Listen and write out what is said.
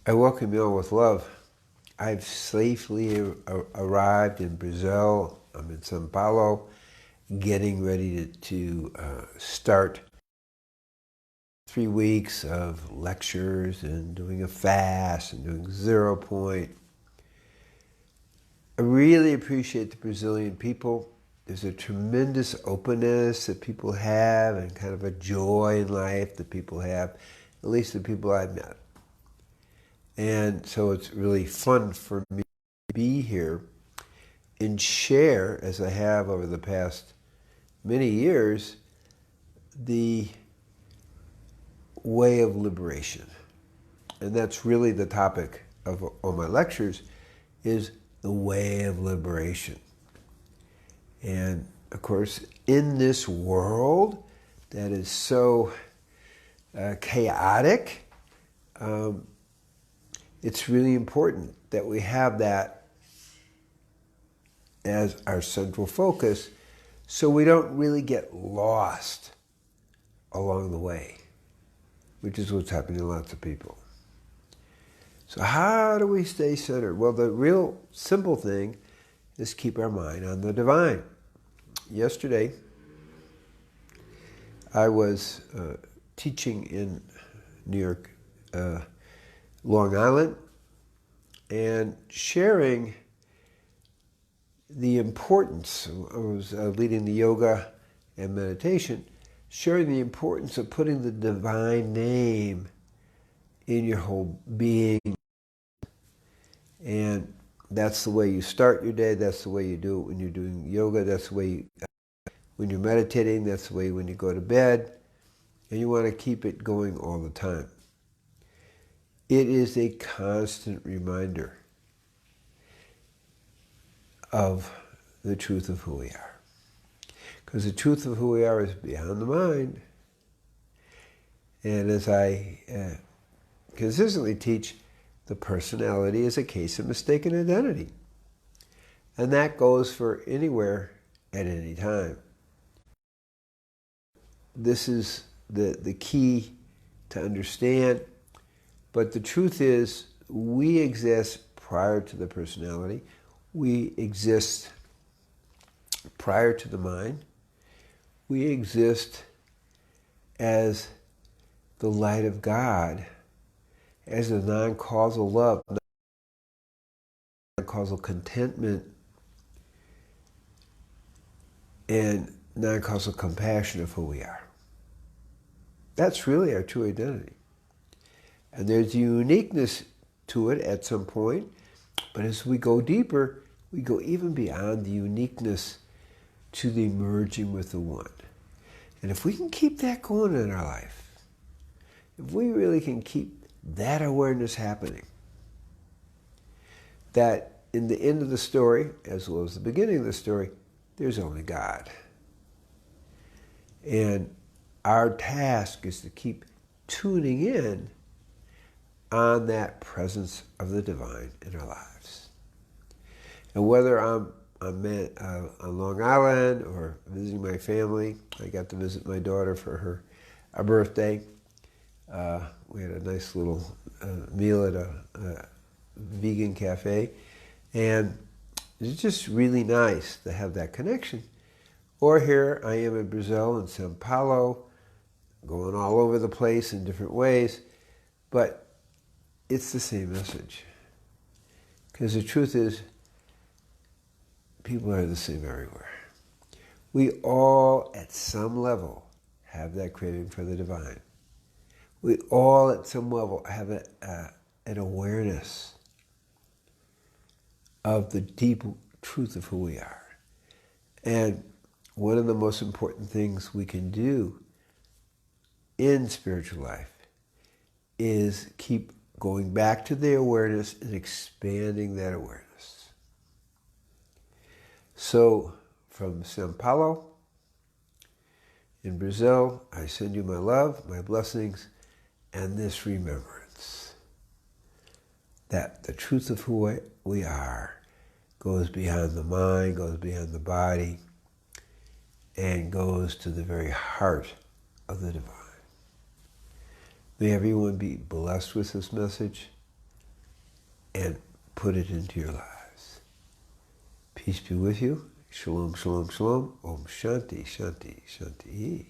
I welcome you all with love. I've safely arrived in Brazil. I'm in Sao Paulo, getting ready to start 3 weeks of lectures and doing a fast and doing 0 point. I really appreciate the Brazilian people. There's a tremendous openness that people have and kind of a joy in life that people have, at least the people I've met. And so it's really fun for me to be here and share, as I have over the past many years, the way of liberation. And that's really the topic of all my lectures, is the way of liberation. And of course, in this world that is so chaotic, it's really important that we have that as our central focus so we don't really get lost along the way, which is what's happening to lots of people. So how do we stay centered? Well, the real simple thing is keep our mind on the divine. Yesterday, I was teaching in New York, Long Island, and sharing the importance. I was leading the yoga and meditation, sharing the importance of putting the divine name in your whole being. And that's the way you start your day. That's the way you do it when you're doing yoga. That's the way when you're meditating. That's the way when you go to bed. And you want to keep it going all the time. It is a constant reminder of the truth of who we are. Because the truth of who we are is beyond the mind. And as I consistently teach, the personality is a case of mistaken identity. And that goes for anywhere at any time. This is the key to understand. But the truth is, we exist prior to the personality. We exist prior to the mind. We exist as the light of God, as a non-causal love, non-causal contentment, and non-causal compassion of who we are. That's really our true identity. And there's a uniqueness to it at some point, but as we go deeper, we go even beyond the uniqueness to the merging with the one. And if we can keep that going in our life, if we really can keep that awareness happening, that in the end of the story, as well as the beginning of the story, there's only God. And our task is to keep tuning in on that presence of the divine in our lives. And whether I'm on Long Island or visiting my family, I got to visit my daughter for her birthday. We had a nice little meal at a vegan cafe. And it's just really nice to have that connection. Or here I am in Brazil, in Sao Paulo, going all over the place in different ways. But it's the same message. Because the truth is, people are the same everywhere. We all, at some level, have that craving for the divine. We all, at some level, have an awareness of the deep truth of who we are. And one of the most important things we can do in spiritual life is keep going back to the awareness and expanding that awareness. So, from Sao Paulo, in Brazil, I send you my love, my blessings, and this remembrance that the truth of who we are goes beyond the mind, goes beyond the body, and goes to the very heart of the divine. May everyone be blessed with this message. and put it into your lives. Peace be with you. Shalom, shalom, shalom. Om Shanti, Shanti, Shanti.